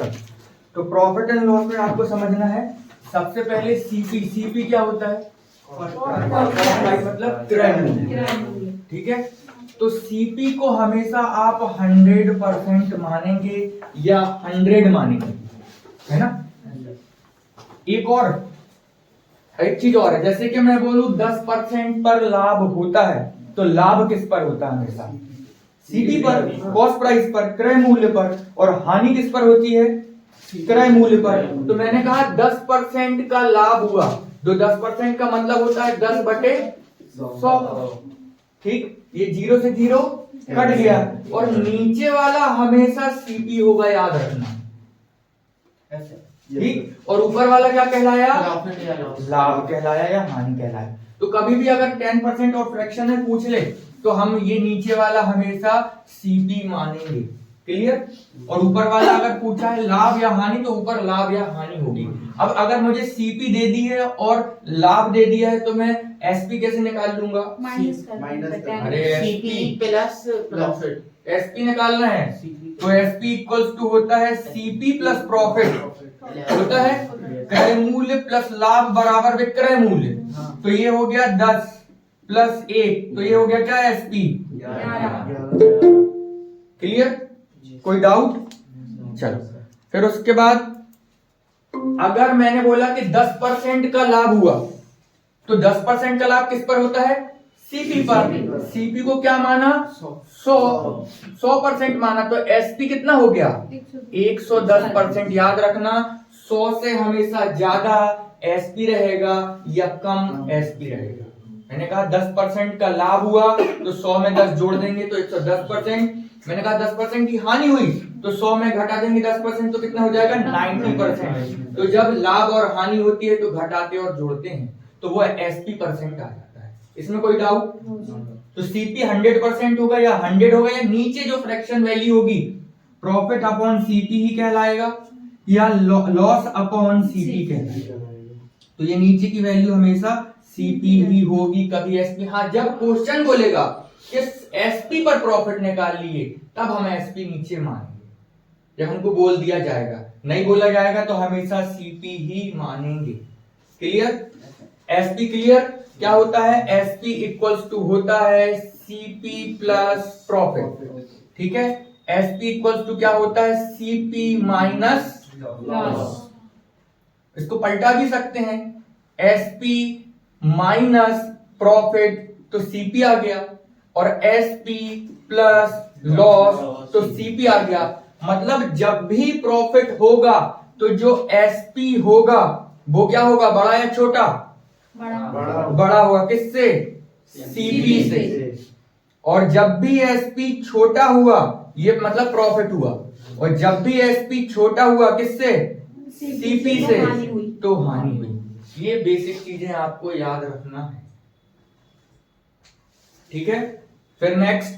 चलो, तो profit and loss में आपको समझना है सबसे पहले सीपी क्या होता है? मतलब क्रय मूल्य। ठीक है, तो सीपी को हमेशा आप 100% मानेंगे या 100 मानेंगे, है ना। एक चीज और है, जैसे कि मैं बोलूं 10% पर लाभ होता है, तो लाभ किस पर होता है? हमेशा सीपी पर, कॉस्ट प्राइस पर, क्रय मूल्य पर। और हानि किस पर होती है? क्रय मूल्य पर। तो मैंने कहा 10% का लाभ हुआ, जो 10% का मतलब होता है 10/100। ठीक, ये 0 से 0 कट गया, और नीचे वाला हमेशा सीपी होगा, याद रखना। ठीक, और ऊपर वाला क्या कहलाया? लाभ कहलाया या हानि कहलाया। तो कभी भी अगर 10% और फ्रैक्शन में पूछ ले तो हम ये नीचे वाला हमेशा सीपी मानेंगे। क्लियर? और ऊपर वाला अगर पूछा है लाभ या हानि, तो ऊपर लाभ या हानि होगी। अब अगर मुझे सीपी दे दी है और लाभ दे दिया है, तो मैं एसपी कैसे निकाल लूंगा? अरे सीपी प्लस प्रॉफिट, एसपी निकालना है, तो एसपी इक्वल्स टू होता है सीपी प्लस प्रॉफिट, होता है क्रय मूल्य प्लस लाभ बराबर विक्रय मूल्य। तो ये हो गया 10 प्लस 1, तो ये हो गया क्या? एसपी। क्लियर? कोई डाउट? चलो, फिर उसके बाद अगर मैंने बोला कि 10% का लाभ हुआ, तो 10% का लाभ किस पर होता है? सीपी पर। सीपी को क्या माना? 100% माना, तो एसपी कितना हो गया? 110%। याद रखना, 100 से हमेशा ज्यादा एसपी रहेगा या कम एसपी रहेगा। मैंने कहा 10% का लाभ हुआ तो 100 में 10 जोड़ देंगे तो 110%। मैंने कहा 10% की हानि हुई तो 100 में घटा देंगे 10%, तो कितना हो जाएगा? 90%। तो जब लाभ और हानि होती है तो घटाते और जोड़ते हैं, तो वो एसपी परसेंट आ जाता है। इसमें कोई डाउट? तो सीपी 100% होगा या 100 होगा, या नीचे जो फ्रैक्शन वैल्यू होगी प्रॉफिट अपॉन सीपी ही कहलाएगा या लॉस अपॉन सीपी कहलाएगा। तो ये नीचे की वैल्यू हमेशा सीपी ही होगी, कभी एसपी। हाँ, जब क्वेश्चन बोलेगा कि एसपी पर प्रॉफिट निकाल लिए, तब हम एसपी नीचे मानेंगे। जब हमको बोल दिया जाएगा, नहीं बोला जाएगा तो हमेशा सीपी ही मानेंगे। क्लियर? SP clear? क्या होता है? एसपी इक्वल्स टू होता है सीपी प्लस प्रॉफिट। ठीक है, एसपी इक्वल्स टू क्या होता है? CP minus loss. इसको पलटा भी सकते हैं, एसपी माइनस प्रॉफिट तो सीपी आ गया, और एसपी प्लस लॉस तो सीपी आ गया। मतलब जब भी प्रॉफिट होगा तो जो एसपी होगा वो क्या होगा? बड़ा या छोटा? बड़ा होगा। किससे? सीपी से। और जब भी एसपी छोटा हुआ, ये मतलब प्रॉफिट हुआ, और जब भी एसपी छोटा हुआ किससे? सीपी से, तो हानि हुई। ये बेसिक चीजें आपको याद रखना है। ठीक है, फिर नेक्स्ट,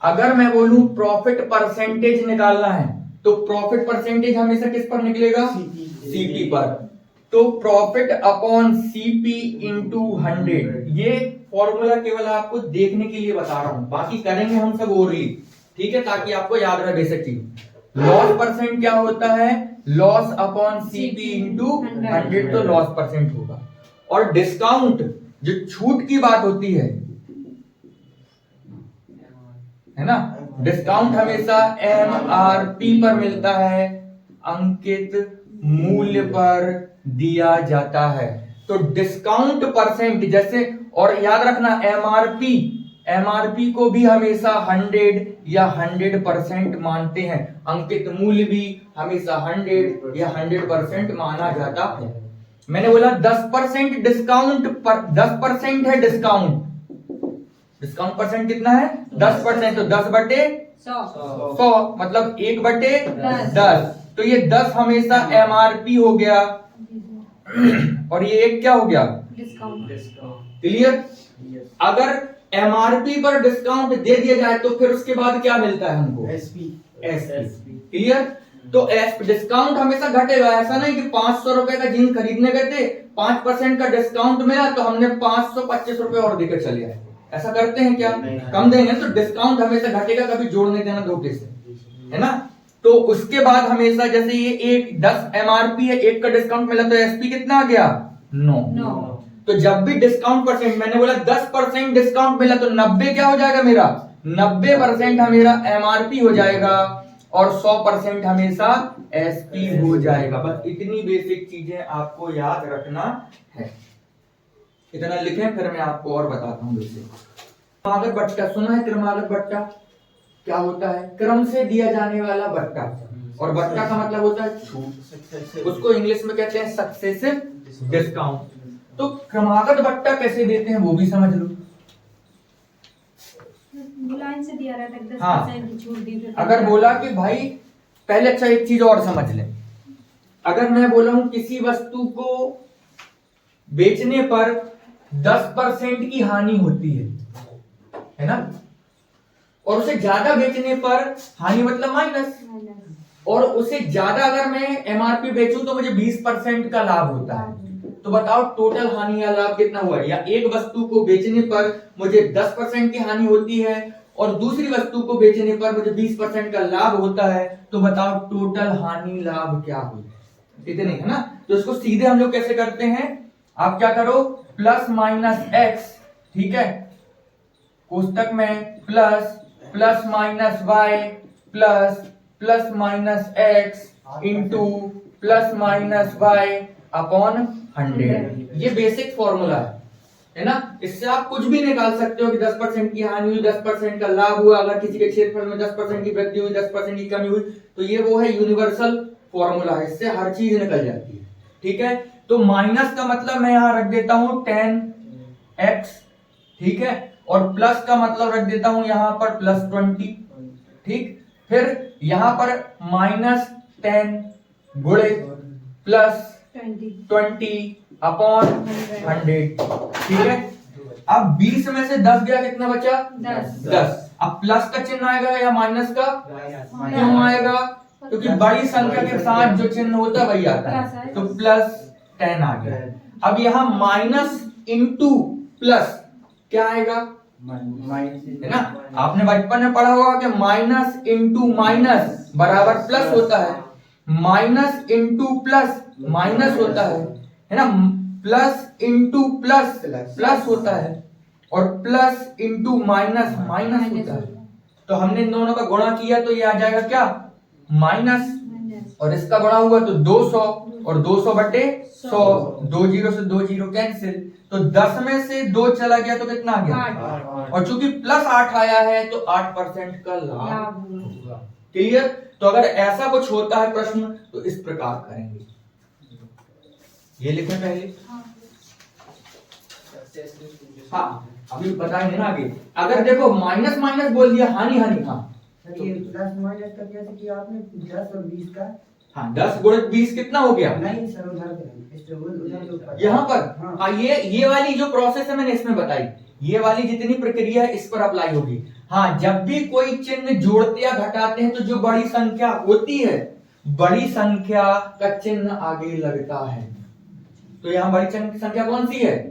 अगर मैं बोलूं प्रॉफिट परसेंटेज निकालना है, तो प्रॉफिट परसेंटेज हमेशा किस पर निकलेगा? सीपी पर। तो प्रॉफिट अपॉन सीपी इंटू 100, ये फॉर्मूला केवल आपको देखने के लिए बता रहा हूं, बाकी करेंगे हम सब ओरली। ठीक है, ताकि आपको याद रहे बेसिक चीज। लॉस परसेंट क्या होता है? लॉस अपॉन सीपी इंटू 100, तो लॉस परसेंट होगा। और डिस्काउंट, जो छूट की बात होती है ना, डिस्काउंट हमेशा एमआरपी पर मिलता है, अंकित मूल्य पर दिया जाता है। तो डिस्काउंट परसेंट जैसे, और याद रखना एमआरपी को भी हमेशा 100 या 100% मानते हैं। अंकित मूल्य भी हमेशा 100 या 100% माना जाता है। मैंने बोला 10% डिस्काउंट पर, 10% है डिस्काउंट परसेंट कितना है? 10%। तो 10/100 मतलब 1/10। तो ये 10 हमेशा एमआरपी हो गया, और ये एक क्या हो गया? डिस्काउंट। क्लियर? अगर एमआरपी पर डिस्काउंट दे दिया जाए तो फिर उसके बाद क्या मिलता है हमको? एसपी। क्लियर? तो डिस्काउंट हमेशा घटेगा। ऐसा नहीं कि 500 रुपए का जीन्स खरीदने गए थे, 5% का डिस्काउंट मिला तो हमने 525 रुपए और देकर चले आए। ऐसा करते हैं क्या? कम देंगे तो डिस्काउंट हमेशा घटेगा, कभी जोड़ने देना धोखे से, है ना। तो उसके बाद हमेशा जैसे ये एक 10 एमआरपी है, एक का डिस्काउंट मिला तो एसपी कितना आ गया 9। तो जब भी डिस्काउंट परसेंट, मैंने बोला 10% डिस्काउंट मिला तो 90 क्या हो जाएगा मेरा 90% मेरा एमआरपी हो जाएगा और 100% हमेशा एसपी हो जाएगा। बस इतनी बेसिक चीजें आपको याद रखना है। इतना लिखें फिर मैं आपको और बताता हूं। बेसिक क्रमागत बट्टा सुना है? क्रमागत बट्टा क्या होता है? क्रम से दिया जाने वाला बट्टा, और बट्टा का मतलब होता है छूट। उसको इंग्लिश में कहते हैं सक्सेसिव डिस्काउंट। तो क्रमागत बट्टा कैसे देते हैं वो भी समझ लो। लाइन से दिया रहता है 10% हाँ, की छूट दी फिर अगर बोला कि भाई पहले अच्छा एक चीज और समझ लें। अगर मैं बोला हूं किसी वस्तु को बेचने पर 10% की हानि होती है ना, और उसे ज्यादा बेचने पर हानि मतलब माइनस, और उसे ज्यादा अगर मैं एमआरपी बेचूं तो मुझे 20% का लाभ होता है। तो बताओ टोटल हानि या लाभ कितना हुआ? या एक वस्तु को बेचने पर मुझे 10% की हानि होती है और दूसरी वस्तु को बेचने पर मुझे 20% का लाभ होता है, तो बताओ टोटल हानि लाभ क्या हुई? इतने, है ना। तो इसको सीधे हम लोग कैसे करते हैं? आप क्या करो, प्लस माइनस एक्स, ठीक है, कोष्टक में plus minus Y plus minus X into plus minus Y upon 100। ये बेसिक फॉर्मूला है ना। इससे आप कुछ भी निकाल सकते हो कि 10% की हानि हुई, 10% का लाभ हुआ, अगर किसी के क्षेत्रफल में 10% की वृद्धि हुई, 10% की कमी हुई, तो ये वो है यूनिवर्सल फॉर्मूला है, इससे हर चीज निकल जाती है। ठीक है, तो माइनस का मतलब मैं यहां रख देता हूं 10x, ठीक है, और प्लस का मतलब रख देता हूं यहां पर +20, ठीक। फिर यहां पर -10 गुणे +20 अपॉन 100, ठीक है। अब 20 में से 10 गया, कितना बचा 10। अब प्लस का चिन्ह आएगा या माइनस का? क्यों आएगा? क्योंकि बड़ी संख्या के साथ जो चिन्ह होता है वही आता है, तो +10 आ गया। अब यहाँ माइनस इंटू प्लस क्या आएगा? है ना, आपने बचपन में पढ़ा होगा कि माइनस इंटू माइनस बराबर प्लस होता है, माइनस इंटू प्लस माइनस होता है ना, प्लस इंटू प्लस प्लस होता है, और प्लस इंटू माइनस माइनस होता है। तो हमने इन दोनों का गुणा किया तो ये आ जाएगा क्या माइनस, और इसका गुणा हुआ तो 200, और 200 बटे 100, 2 जीरो से 2 जीरो कैंसिल, तो 10 में से 2 चला गया तो कितना आ गया 8, और चूंकि +8 आया है तो 8% का लाभ होगा। क्लियर? तो अगर ऐसा कुछ होता है प्रश्न तो इस प्रकार करेंगे। ये लिखें पहले। हाँ, अभी बताएंगे ना आगे। अगर देखो माइनस माइनस बोल दिया, हानि हानि, हाँ ये प्लस माइनस का कैसे किया आपने? 10 और 20 का? हाँ, 10 गुणित 20 कितना हो गया? नहीं सर, उधर यहाँ पर हाँ, ये वाली जो प्रोसेस है मैंने इसमें बताई, ये वाली जितनी प्रक्रिया है इस पर अप्लाई होगी। हाँ, जब भी कोई चिन्ह जोड़ते या घटाते हैं तो जो बड़ी संख्या होती है, बड़ी संख्या का चिन्ह आगे लगता है। तो यहाँ बड़ी संख्या कौन सी है?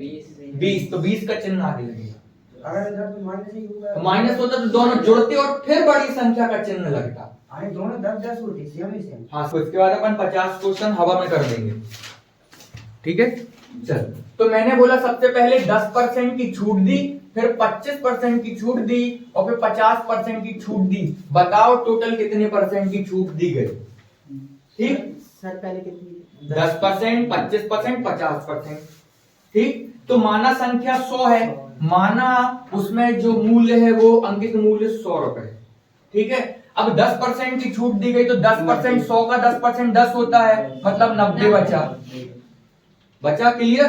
20, तो 20 का चिन्ह आगे लगेगा। अगर इधर तो माइनस ही होगा, तो माइनस होता तो दोनों जोड़ते और फिर बड़ी संख्या का चिन्ह लगता। आए दोनों 10-10 होते सेम ही सेम। हाँ, तो इसके बाद अपन 50 क्वेश्चन हवा में कर देंगे। ठीक है, चल। तो मैंने बोला सबसे पहले 10% की छूट दी, फिर 25% की छूट दी, और फिर 50% की छूट दी। बताओ टोटल कितने परसेंट की छूट दी गई? ठीक, सर पहले कितनी? 10%, 25%, 50%। ठीक, तो माना संख्या 100 है, माना उसमें जो मूल्य है वो अंकित मूल्य 100 रुपए। ठीक है, अब 10% की छूट दी गई तो 10% 100 का 10% 10 होता है, मतलब 90 बचा। क्लियर?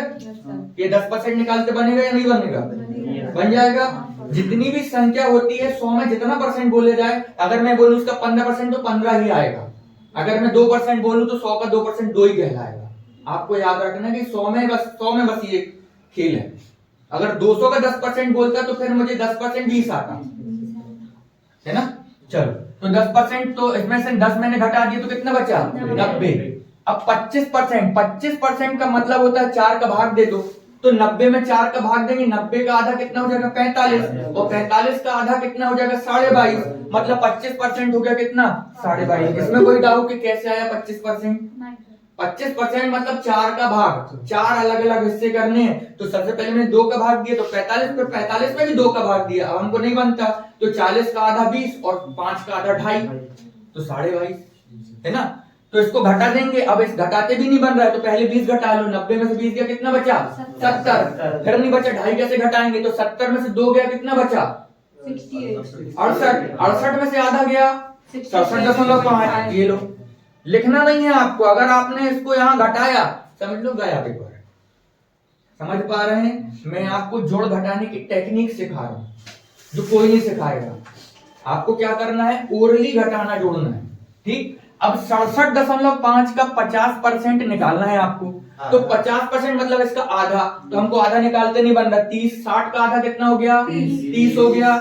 ये 10% निकालते बनेगा या नहीं बनेगा? बन जाएगा। जितनी भी संख्या होती है 100 में जितना परसेंट बोले जाए, अगर मैं बोलूं उसका 15% तो 15 ही आएगा। अगर मैं 2% बोलूं तो 100 का 2% 2 ही कहलाएगा। आपको याद रखना कि 100 में बस ये खेल है। अगर 200 का 10% बोलता तो फिर मुझे 10% 20 आता, है ना। चलो, तो 10%, तो इसमें से 10 मैंने घटा दिया तो कितना बचा 90। अब 25% का मतलब होता है 4 का भाग दे दो, तो 90 में 4 का भाग देंगे, 90 का आधा कितना हो जाएगा 45, और 45 का आधा कितना हो जाएगा 22.5, मतलब 25% हो गया कितना 22.5। इसमें कोई डाउट कि कैसे आया 25%? 25% मतलब 4 का भाग, 4 अलग अलग हिस्से करने हैं, तो सबसे पहले मैंने 2 का भाग दिया, तो 45 पे 45 में भी 2 का भाग दिया, अब हमको नहीं बनता, तो 40 का आधा 20 और 5 का आधा 2.5, तो 22.5 है ना। तो इसको घटा देंगे, अब इस घटाते भी नहीं बन रहा है तो पहले 20 घटा लो, 90 में से 20 गया कितना बचा 70, फिर नहीं बचा 2.5 कैसे घटाएंगे, तो 70 में से 2 गया कितना बचा 68, 68 में से आधा गया 67.5, ये लो। लिखना नहीं है आपको, अगर आपने इसको यहाँ घटाया समझ लो गया पेपर। समझ पा रहे हैं? मैं आपको जोड़ घटाने की टेक्निक सिखा रहा हूँ जो कोई नहीं सिखाएगा। आपको क्या करना है, ओरली घटाना जोड़ना है, ठीक। अब 67.5 का 50% निकालना है आपको, तो 50% मतलब इसका आधा, तो हमको आधा निकालते नहीं बन रहा, 30, 60 का आधा कितना हो गया 30 हो गया,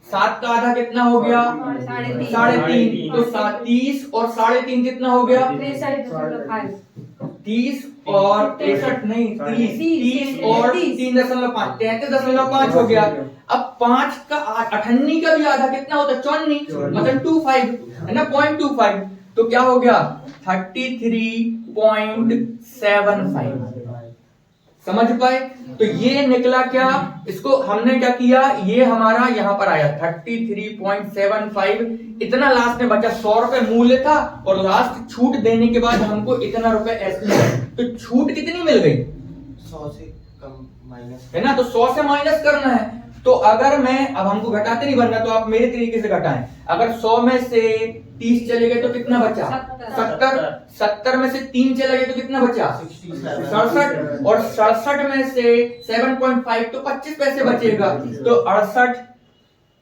7 का आधा कितना हो गया 3.5, तो 30 और 3.5 कितना हो गया 30 और 63 नहीं 30 और 3.5 33.5 हो गया। अब 5 का 98 का भी आधा कितना होता है 54, मतलब 25 है ना, 0.25, तो क्या हो गया 33.75। समझ पाए? तो ये निकला क्या, इसको हमने क्या किया, ये हमारा यहाँ पर आया 33.75, इतना लास्ट में बचा 100 रुपए मूल्य था, और लास्ट छूट देने के बाद हमको इतना रुपए एस्टिमेट, तो छूट कितनी मिल गई 100 से कम माइनस है ना, तो 100 से माइनस करना है। तो अगर मैं, अब हमको घटाते नहीं बन रहा, तो आप मेरे तरीके से घटाएं, अगर 100 में से 30 चले गए तो कितना बचा 70, 70 में से 3 चले गए तो कितना बचा 67, और 67 में से 7.5 तो 25 पैसे बचेगा, तो 68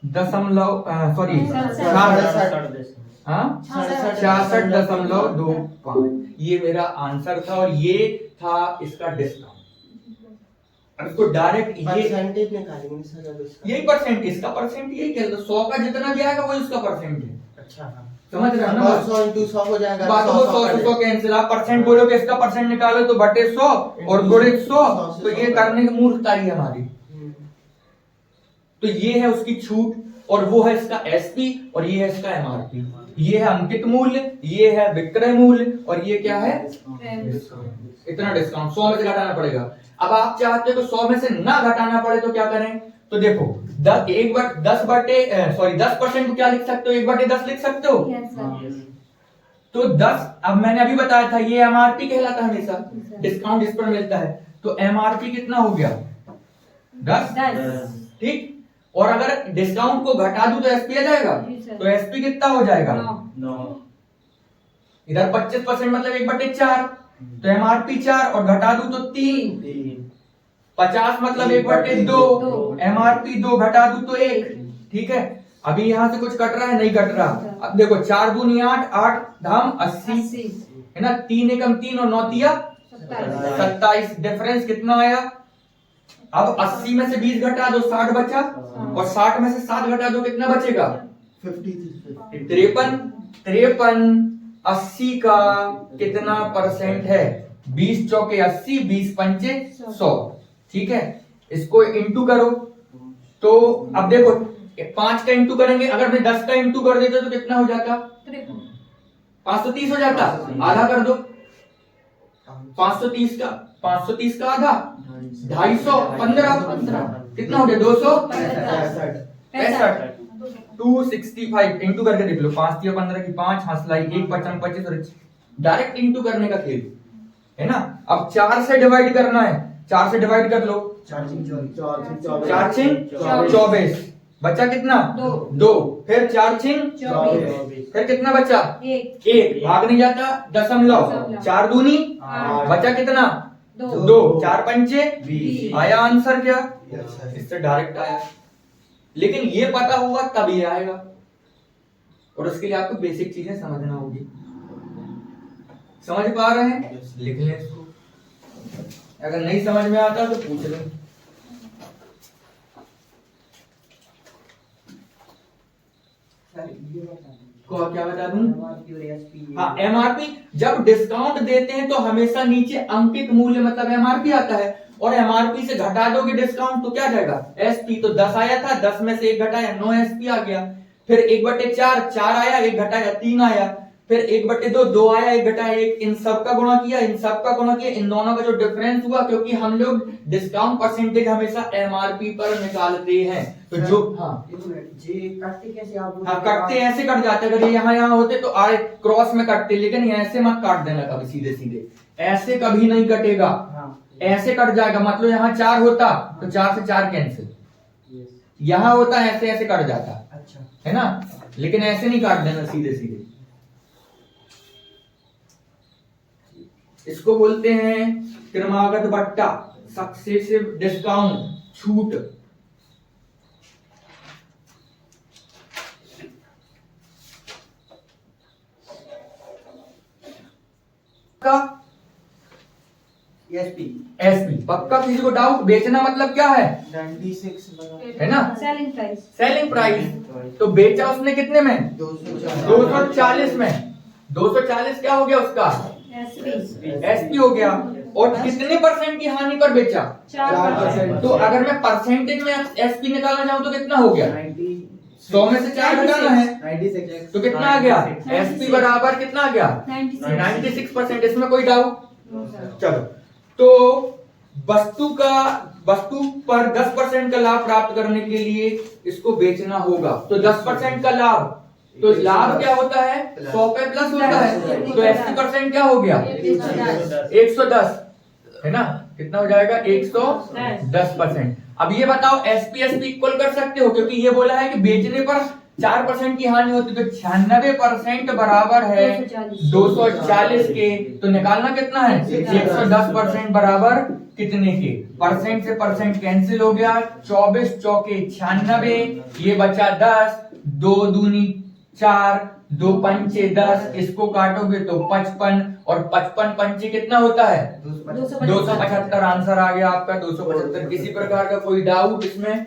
दशमलव सॉरी 66.25, ये मेरा आंसर था, और ये था इसका डिस्काउंट। अब इसको डायरेक्ट ये परसेंटेज निकालेंगे सर, अब इसका यही परसेंट, इसका परसेंट यही कहते, 100 का जितना भी आएगा वो इसका परसेंट है। अच्छा हाँ, समझ रहे हो ना, 100 into 100 हो जाएगा, बात वो 100 कैंसिल, आप परसेंट बोलोगे इसका परसेंट निकालो तो बटे 100 और गुणे 100, तो ये करने की मूर्खताई है हमारी। तो ये है उसकी छूट, और वो है इसका एसपी, और ये है इसका एमआरपी, ये है अंकित मूल्य, ये है विक्रय मूल्य, और ये क्या है इतना डिस्काउंट 100 में से घटाना पड़ेगा। अब आप चाहते हो तो 100 में से ना घटाना पड़े तो क्या करें, तो देखो 10% को क्या लिख सकते हो, 1/10 लिख सकते हो, तो 10, अब मैंने अभी बताया था ये एमआरपी कहलाता है हमेशा, डिस्काउंट इस पर मिलता है, तो एमआरपी कितना हो गया 10, ठीक। और अगर डिस्काउंट को घटा दूं तो एसपी आ जाएगा, तो एसपी कितना हो जाएगा 9, इधर 25% मतलब 1/4, तो एमआरपी 4 और घटा दूं तो 3, 50 मतलब 1/2, एमआरपी 2 घटा दूं तो 1, ठीक है। अभी यहां से कुछ कट रहा है, नहीं कट रहा। अब देखो 4 दूनी 8, 8 धाम 80 है ना, 3 एकम 3 और 9 तिया 27, डिफरेंस कितना आया। अब 80 में से 20 घटा दो 60 बचा, और 60 में से 7 घटा दो कितना बचेगा 53, 80 का कितना परसेंट है, 20 चौके 80, 20 पंचे 100, ठीक है। इसको इंटू करो, तो अब देखो 5 का इंटू करेंगे, अगर मैं 10 का इंटू कर देता तो कितना हो जाता 530 हो जाता, आधा कर दो 530 का आधा 250, 15 कितना हो गया 265, 265 इंटू करके देख लो, 5 या 15 की 5 हंसलाई 1 55 25 और डायरेक्ट इंटू करने का खेल है ना। अब 4 से डिवाइड करना है, 4 से डिवाइड कर लो, 4 24, बचा कितना 2, फिर 4 फिर कितना बचा 1, भाग नहीं जाता दशमलव, 4 दूनी बचा कितना 2, 4 पंचे 20, आया आंसर क्या, इससे डायरेक्ट आया। लेकिन ये पता होगा तब ये आएगा, और उसके लिए आपको बेसिक चीजें समझना होगी। समझ पा रहे हैं, लिख लें इसको, अगर नहीं समझ में आता तो पूछ लें। को क्या बता दूं, हाँ एमआरपी, जब डिस्काउंट देते हैं तो हमेशा नीचे अंकित मूल्य मतलब एमआरपी आता है, और एमआरपी से घटा दोगे डिस्काउंट तो क्या जाएगा एसपी। तो 10 आया था, 10 में से 1 घटाया 9 एसपी आ गया। फिर 1/4 4 आया, 1 घटाया 3 आया। फिर 1/2 2 आया, 1 घटाया 1। इन सब का गुणा किया, इन सब का गुणा किया, इन दोनों का जो डिफरेंस हुआ, क्योंकि हम लोग डिस्काउंट परसेंटेज हमेशा एमआरपी पर निकालते हैं। तो जो हाँ जी कटते कैसे आप हाँ कटते ऐसे कट जाते, अगर ये यहाँ होते तो आए क्रॉस में कटते, लेकिन ऐसे मत काट देना कभी सीधे सीधे, ऐसे कभी नहीं कटेगा, हाँ ऐसे कट जाएगा। मतलब यहाँ 4 होता तो 4 से 4 कैंसिल, यहाँ होता ऐसे ऐसे कट जाता, अच्छा है ना, लेकिन ऐसे नहीं काट देना सीधे सीधे। इसको बोलते हैं क्रमागत बट्टा, सक्सेसिव डिस्काउंट, छूट। का एसपी एसपी पक्का, किसी को डाउट? बेचना मतलब क्या है 96 है ना, सेलिंग प्राइस। Selling price. तो बेचा उसने कितने में 240 में, 240 क्या हो गया उसका एसपी हो गया। और कितने परसेंट की हानि पर बेचा 4%। तो अगर मैं परसेंटेज में एसपी निकालना चाहूँ तो कितना हो गया 100 में से 4 घटाना है 96 तो कितना आ गया एसपी बराबर कितना आ गया 96%। इसमें कोई डाउट? चलो, तो वस्तु पर 10% का लाभ प्राप्त करने के लिए इसको बेचना होगा। तो 10% का लाभ, तो लाभ क्या होता है 100 पे प्लस होता है, तो 80% क्या हो गया 110, है ना, कितना हो जाएगा 110%। अब ये बताओ एसपी एसपी इक्वल कर सकते हो, क्योंकि ये बोला है कि बेचने पर 4% की हानि होती है, तो 96% बराबर है 240 के। तो निकालना कितना है 110% बराबर कितने के, परसेंट से परसेंट कैंसिल हो गया, 24 चौके 96, ये बचा 10, 2 दूनी 4, 2 पंचे 10, इसको काटोगे तो 55, और 55 पंचे कितना होता है 275। आंसर आ गया आपका 275। किसी प्रकार का कोई डाउट इसमें?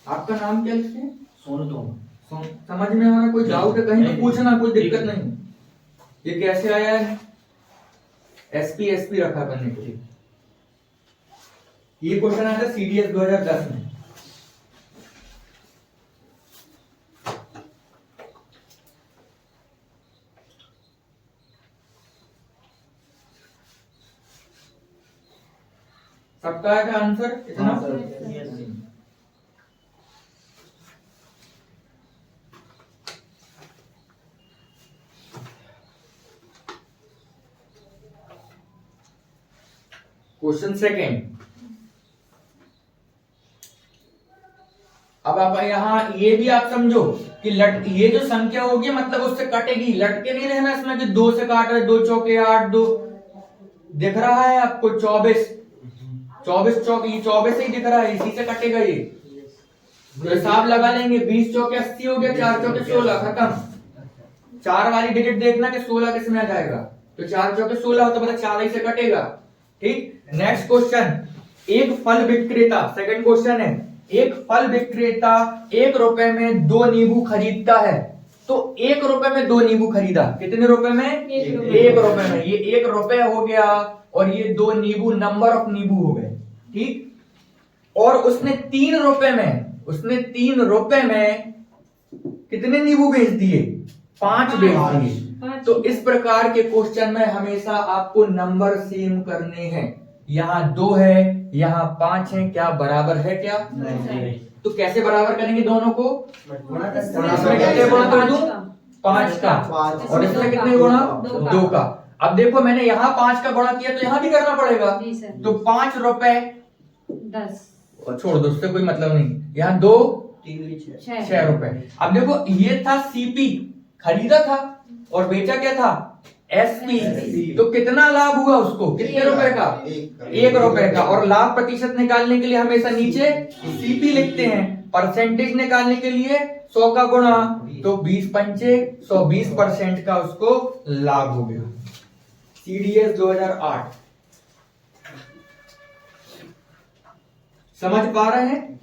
आपका नाम क्या लिखते हैं? सोनू तो समझ में आ रहा? कोई डाउट है कहीं तो पूछना, कोई दिक्कत नहीं। ये कैसे आया है एसपी एसपी रखा करने के लिए? ये क्वेश्चन आया था सीडीएस 2010 में। सबका है आंसर इतना? Question second. अब आप यहाँ ये भी आप समझो कि ये जो संख्या होगी मतलब उससे कटेगी, लटके नहीं रहना इसमें कि 2 से काट रहे, 2 चौके 8, 2 दिख रहा है आपको 24 चौक, ये 24 ही दिख रहा है, इसी से कटेगा ये। तो हिसाब लगा लेंगे, 20 चौके 80 हो गया, 4 चौके 16, खत्म। 4 वाली डिजिट देखना कि 16 किस में आ जाएगा, तो 4 चौके 16 हो तो मतलब 4 ही से कटेगा। ठीक, नेक्स्ट क्वेश्चन। एक फल विक्रेता, सेकंड क्वेश्चन है, एक फल विक्रेता 1 रुपए में 2 नींबू खरीदता है। तो 1 रुपए में 2 नींबू खरीदा, कितने रुपए में 1 रुपए में, ये 1 रुपए हो गया, और ये 2 नींबू नंबर ऑफ नींबू हो गए। ठीक, और उसने 3 रुपए में कितने नींबू बेच दिए 5 बेच दिए। तो इस प्रकार के क्वेश्चन में हमेशा आपको नंबर सेम करने हैं। यहाँ 2 है, यहाँ 5 है, क्या बराबर है क्या? नहीं। तो कैसे बराबर करेंगे दोनों को? इसमें कितने गुणा कर दूं 5 का, और इसमें कितने गुणा 2 का। अब देखो मैंने यहाँ 5 का गुणा किया तो यहाँ भी करना पड़ेगा, तो 5 रुपए 10 छोड़ दो, उससे कोई मतलब नहीं। यहाँ 2 6 रुपए। अब देखो ये था सीपी, खरीदा था, और बेचा क्या था एसपी। तो कितना लाभ हुआ उसको, कितने रुपए का 1 रुपए का। और लाभ प्रतिशत निकालने के लिए हमेशा नीचे सीपी लिखते हैं, परसेंटेज निकालने के लिए 100 का गुणा, तो 20 पंचे 120% का उसको लाभ हो गया। सीडीएस 2008 समझ पा रहे हैं?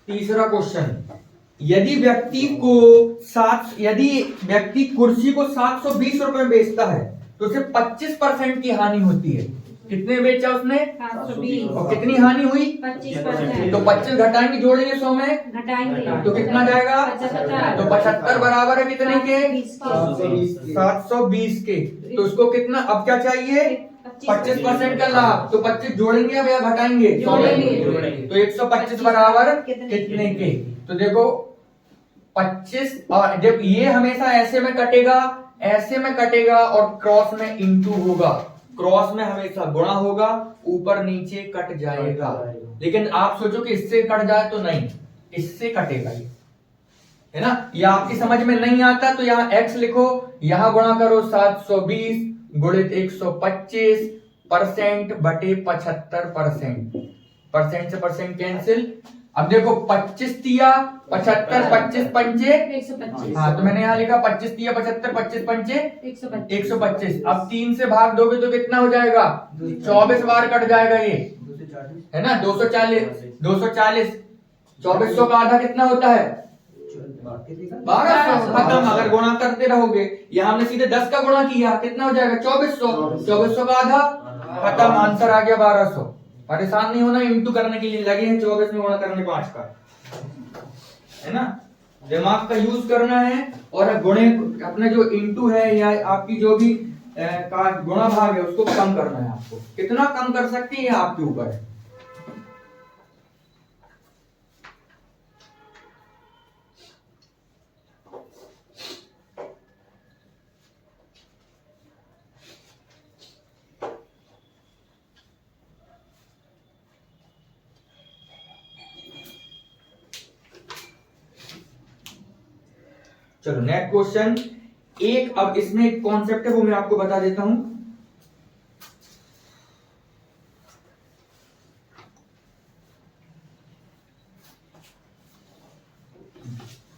तीसरा क्वेश्चन, यदि व्यक्ति कुर्सी को 720 रुपए में बेचता है तो उसे 25% की हानि होती है। कितने बेचा उसने? 720 और कितनी हानि हुई? 25%। तो 25 घटाएंगे, जोड़ेंगे 100 में घटाएंगे तो कितना जाएगा? 75। तो 75 बराबर है कितने के? 720 720 के। तो उसको कितना अब क्या चाहिए? 25% का लाभ। तो 25 जोड़ेंगे या घटाएंगे? जोड़ेंगे। तो 125 बराबर कितने के? तो देखो 25, और जब ये हमेशा ऐसे में कटेगा, ऐसे में कटेगा और क्रॉस में इंटू होगा, क्रॉस में हमेशा गुणा होगा, ऊपर नीचे कट जाएगा। लेकिन आप सोचो कि इससे कट जाए तो नहीं, इससे कटेगा ये, है ना। या आपकी समझ में नहीं आता तो यहाँ x लिखो, यहाँ गुणा करो 720 गुणित 125 परसेंट बटे 75%। परसेंट से परसेंट कैंसिल। अब देखो 25 तिया 75, 25 पंचे 125। हाँ, तो मैंने यहाँ लिखा 25 तिया 75, 25 पंचे 125। 125। अब 3 से भाग दोगे तो कितना हो जाएगा? 24 बार कट जाएगा ये, है ना। 240 2400 का आधा कितना होता है? 1200। खत्म। अगर गुणा करते रहोगे, यहाँ हमने सीधे 10 का गुणा किया, कितना हो जाएगा? 2400। 2400 का आधा, खत्म। आंसर आ गया 1200। परेशान नहीं होना, इंटू करने के लिए लगे हैं 24 में गुणा करने 5 का, है ना। दिमाग का यूज करना है। और गुणे अपना जो इंटू है या आपकी जो भी का गुणा भाग है उसको कम करना है आपको। कितना कम कर सकते हैं आपके ऊपर है। चलो नेक्स्ट क्वेश्चन। अब इसमें एक कॉन्सेप्ट है वो मैं आपको बता देता हूं।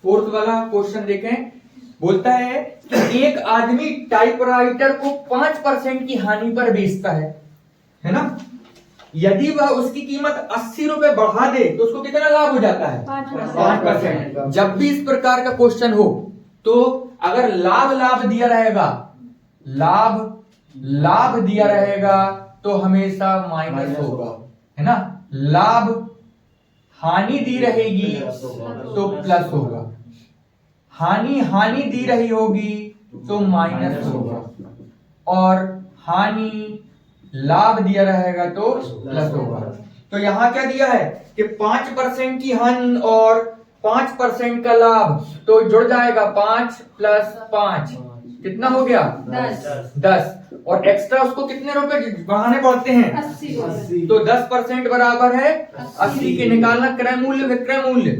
फोर्थ वाला क्वेश्चन देखें। बोलता है कि एक आदमी टाइपराइटर को 5% की हानि पर बेचता है ना। यदि वह उसकी कीमत 80 रुपए बढ़ा दे तो उसको कितना लाभ हो जाता है? 5%। जब भी इस प्रकार का क्वेश्चन हो तो अगर लाभ दिया रहेगा, लाभ दिया रहेगा तो हमेशा माइनस होगा, है ना। लाभ हानि दी रहेगी तो प्लस होगा, हानि दी रही होगी तो माइनस होगा, और हानि लाभ दिया रहेगा तो प्लस होगा। तो यहां क्या दिया है कि 5% की हानि और 5% का लाभ, तो जुड़ जाएगा 5 + 5 कितना हो गया? 10। और एक्स्ट्रा उसको कितने रुपए बढ़ाने पड़ते हैं? 80। तो 10% बराबर है 80 के। निकालना क्रय मूल्य, विक्रय मूल्य,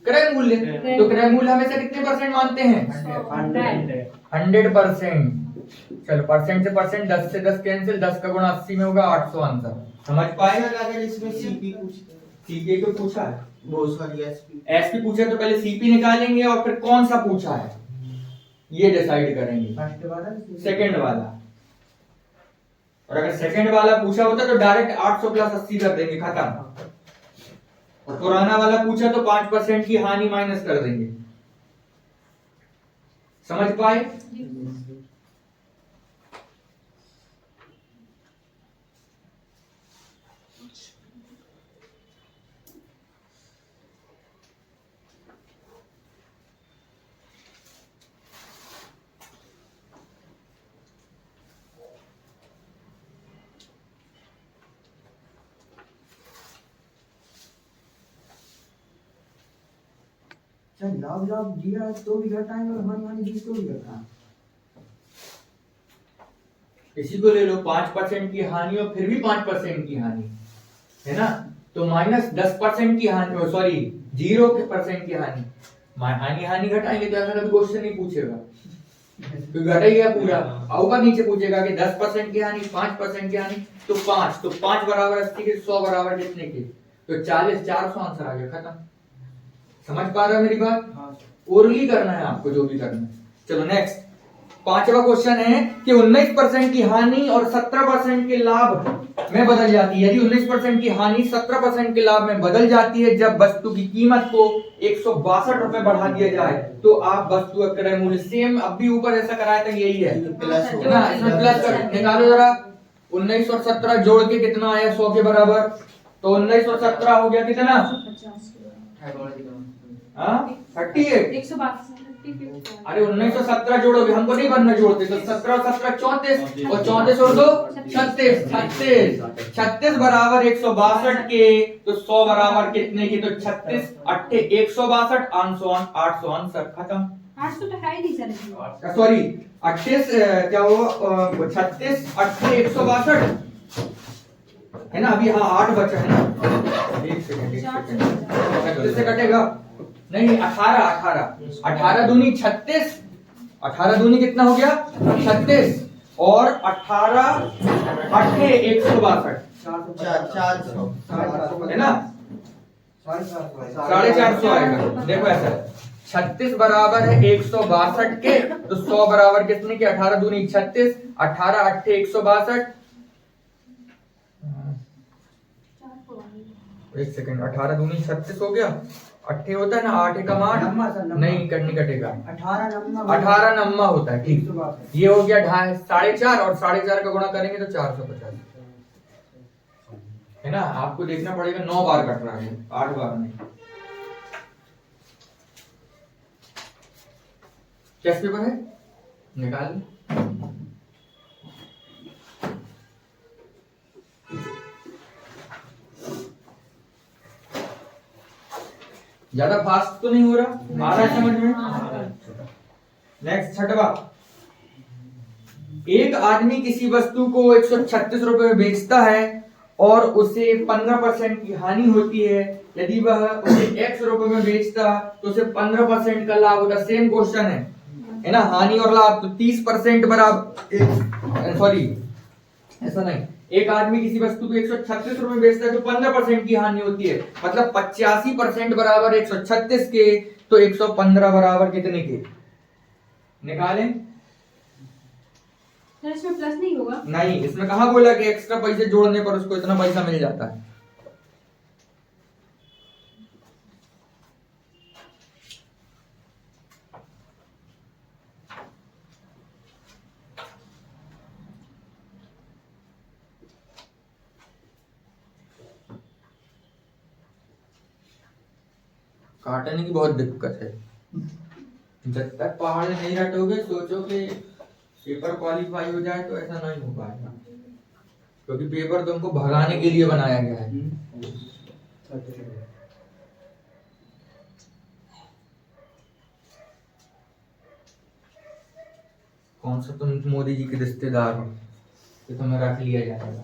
क्रय मूल्य। तो क्रय मूल्य हमेशा कितने परसेंट मानते हैं? 100%। चलो परसेंट से परसेंट, 10 से 10 कैंसिल, 10 का गुणा 80 में होगा 800 आंसर। समझ पाए? अगर इसमें सीपी सीपी को पूछा है, बहुत सारी एसपी एसपी पूछा तो पहले सीपी निकालेंगे और फिर कौन सा पूछा है ये डिसाइड करेंगे। फर्स्ट वाला, सेकंड वाला। और अगर सेकंड वाला पूछा होता तो डायरेक्ट 800 + 80 कर देंगे, खत्म। और पुराना वाला पूछा तो 5% की हानि माइनस कर देंगे। समझ पाए? लाभ दिया तो भी घटाएंगे और हानि दी तो भी घटाएंगे। इसी को ले लो 5% की हानि और फिर भी 5% की हानि, है ना। तो -10% की हानि, सॉरी 0% की हानि, हानि हानि घटाएंगे तो ऐसा कभी क्वेश्चन नहीं पूछेगा, तो घट ही गया पूरा। ऊपर नीचे पूछेगा कि 10% की हानि, 5% की हानि, तो 5, तो 5 बराबर 80 के, 100 बराबर कितने के, तो 40, 400 आंसर आ गया, खत्म। समझ पा रहे हो मेरी बात? ओरली करना है आपको जो भी करना है। चलो नेक्स्ट, पांचवा क्वेश्चन है कि 19% की हानि और 17% के लाभ में बदल जाती है। यदि 19% की हानि 17% के लाभ में बदल जाती है जब वस्तु की कीमत को 162 रुपए बढ़ा दिया जाए, तो आप वस्तु का क्रय मूल्य सेम, अब भी ऊपर ऐसा कराया था यही है प्लस है ना, इसमें प्लस कर निकालो जरा। 19 और 17 जोड़ के कितना आया 100 के बराबर, तो 19 और 17 हो गया कितना, 38। अरे 19 और 17 जोड़ोगे, हमको नहीं बनना जोड़ते, तो 17 और 17 34, और 34 और 2 36, 36 बराबर 162 के, तो 100 बराबर कितने के, तो 36 8 162, 800 आंसर खत्म। 800 तो है ही नहीं सर। सॉरी 38 क्या वो 36 8 162 है ना, अभी हाँ 8 बचा है ना, एक सेकंड से कटेगा नहीं, 18 दूनी 36, 18 दूनी कितना हो गया 36, और 18 8 162 है ना, 450 आएगा। देखो ऐसा 36 बराबर है 162 के, तो 100 बराबर कितने के, 18 दूनी 36, 18 8 162, एक सेकंड, 18 दूनी 36 हो गया, 8 होता है ना, 8 एकम 8 नहीं कटेगा, 18 नम्मा होता है, ठीक। ये हो गया 4.5, और 4.5 का गुणा करेंगे तो 450 है ना। आपको देखना पड़ेगा 9 बार कट रहा है, 8 बार नहीं। टेस्ट पेपर है, निकाल। ज्यादा फास्ट तो नहीं हो रहा, आ रहा है समझ में? नेक्स्ट छठवा, एक आदमी किसी वस्तु को 136 रुपए में बेचता है और उसे 15% की हानि होती है। यदि वह उसे x रुपए में बेचता तो उसे 15% का लाभ होता। सेम क्वेश्चन है ना, हानि और लाभ, तो 30% बराबर, सॉरी ऐसा नहीं, एक आदमी किसी वस्तु को 136 रुपए में बेचता है तो 15% की हानि होती है, मतलब 85% बराबर 136 के, तो 115 बराबर कितने के, निकालें। सर इसमें प्लस नहीं होगा? नहीं, इसमें कहाँ बोला कि एक्स्ट्रा पैसे जोड़ने पर उसको इतना पैसा मिल जाता है। काटने की बहुत दिक्कत है, जब तक पहाड़ नहीं रटोगे सोचो कि पेपर क्वालिफाई हो जाए, तो ऐसा नहीं हो पाएगा, क्योंकि पेपर तुमको भगाने के लिए बनाया गया है। कौन सा तुम मोदी जी के रिश्तेदार हो कि तुम्हें रख लिया जाएगा।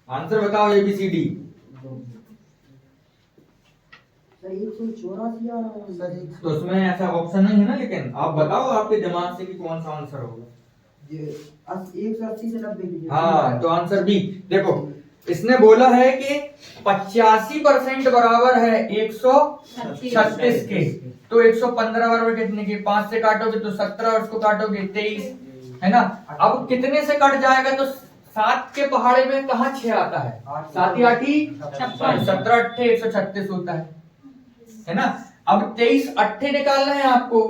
आंसर बताओ ABCD। तो उसमें ऐसा ऑप्शन नहीं है ना, लेकिन आप बताओ आपके दिमाग से कि कौन सा आंसर होगा। 180 से 90। हाँ, तो आंसर बी। देखो इसने बोला है कि 85% बराबर है 136 के, तो 115 बराबर कितने के, 5 से काटोगे तो 17, और उसको काटोगे 23 है ना। अब कितने से कट जाएगा, तो 7 के पहाड़े में कहाँ 6 आता है, 7 ही 8 ही 17 8 136 होता है ना। अब 23 8 निकालना है आपको,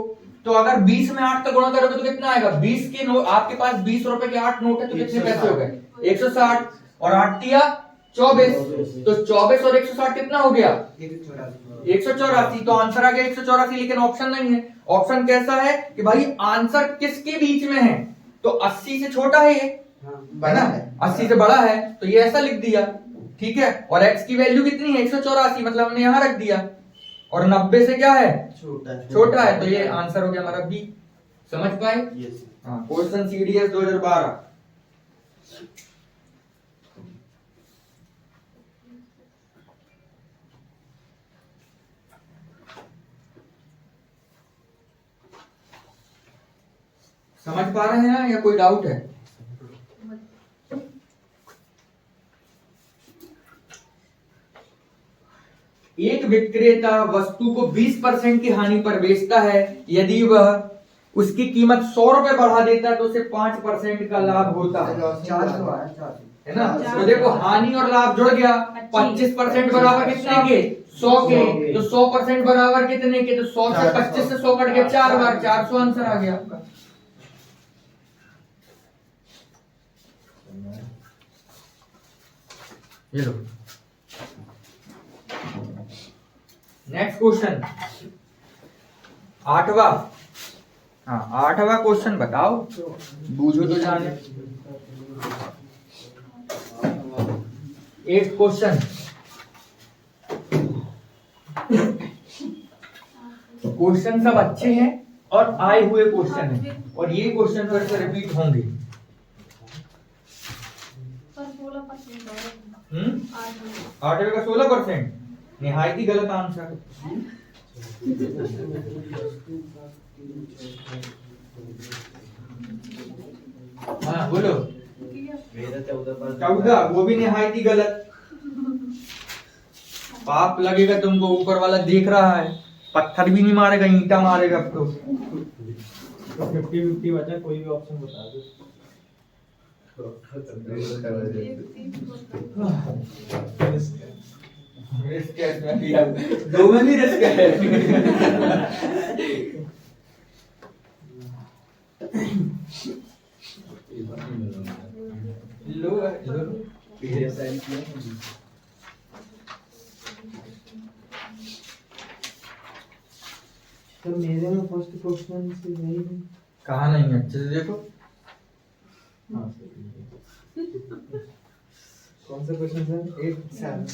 तो अगर 20 में 8 का गुणा करोगे तो कितना आएगा, 20 के नोट, आपके पास 20 रुपए के 8 नोट है, तो कितने पैसे हो गए 160, और 8 दिया 24, तो 24 और 160 कितना हो गया 184। तो आंसर आ गया 184, लेकिन ऑप्शन नहीं है। ऑप्शन कैसा है कि भाई आंसर किसके बीच में है, तो 80 से छोटा है ये, है ना, 80 से बड़ा है, तो ये ऐसा लिख दिया, ठीक है। और x की वैल्यू कितनी है 184, मतलब हमने यहाँ रख दिया, और 90 से क्या है छोटा है, तो ये आंसर हो गया हमारा बी। समझ पाए? यस हाँ, क्वेश्चन CDS 2012। समझ पा रहे हैं या कोई डाउट है? एक विक्रेता वस्तु को 20% की हानि पर बेचता है। यदि वह उसकी कीमत 100 रुपए बढ़ा देता है तो उसे 5% का लाभ होता है, 400 आया, 400। है ना? तो देखो हानि और लाभ जुड़ गया। 25% बराबर कितने के? 100 के। तो 100% बराबर कितने के? तो 100 से 25 से 100 कट गया 4 बार, 400 आंसर आ गया आपका। ये लो नेक्स्ट क्वेश्चन, 8वां। हाँ, 8वां क्वेश्चन बताओ, बूझो तो जाने। 8 क्वेश्चन। क्वेश्चन सब अच्छे हैं और आए हुए क्वेश्चन हैं, और ये क्वेश्चन फिर से रिपीट होंगे। पर 16% और 8वें का 16%, निहायत ही गलत आंसर। हाँ बोलो। मेरा 14%। 14, वो भी निहायत ही गलत। पाप लगेगा तुमको, ऊपर वाला देख रहा है। पत्थर भी नहीं मारेगा, ईंटा मारेगा अब तो। 50-50 बचा, कोई भी ऑप्शन बता दो। रिस्क है इसमें भी, अब दो में भी रिस्क है। लो लो तो मेरे में फर्स्ट क्वेश्चन से नहीं है। कहा नहीं है, अच्छे से देखो। हाँ कौन सा क्वेश्चन सर? 8 7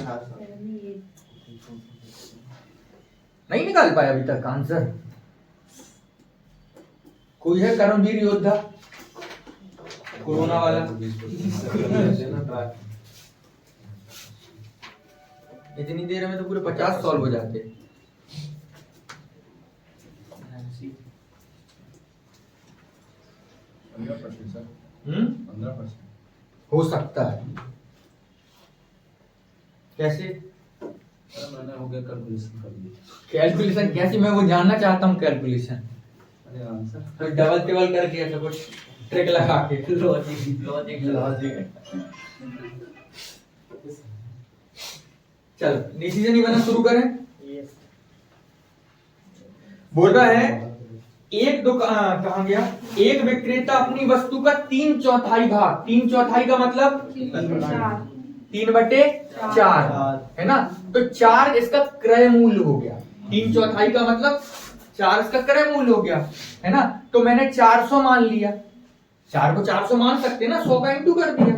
8 नहीं निकाल पाया अभी तक आंसर। कोई है कर्मवीर योद्धा कोरोना वाला? इतनी देर में तो पूरे 50 सॉल्व हो जाते। हो सकता है। कैसे? मैंने हो गया कैलकुलेशन कर दिया। कैलकुलेशन कैसे? मैं वो जानना चाहता हूँ कैलकुलेशन। अरे आंसर तो डबल टेबल करके ऐसा कुछ ट्रिक लगा के लॉजिक। चलो डिसीजन ही बना, शुरू करें। बोल रहा है एक दुकान, कहाँ गया? एक विक्रेता अपनी वस्तु का 3/4 भाग, 3/4 का मतलब 3/4 है ना? तो 4 इसका क्रय मूल्य हो गया। 3/4 का मतलब 4 इसका क्रय मूल्य हो गया, है ना? तो मैंने 400 मान लिया। 4 को 400 मान सकते ना, 100 का इंटू कर दिया।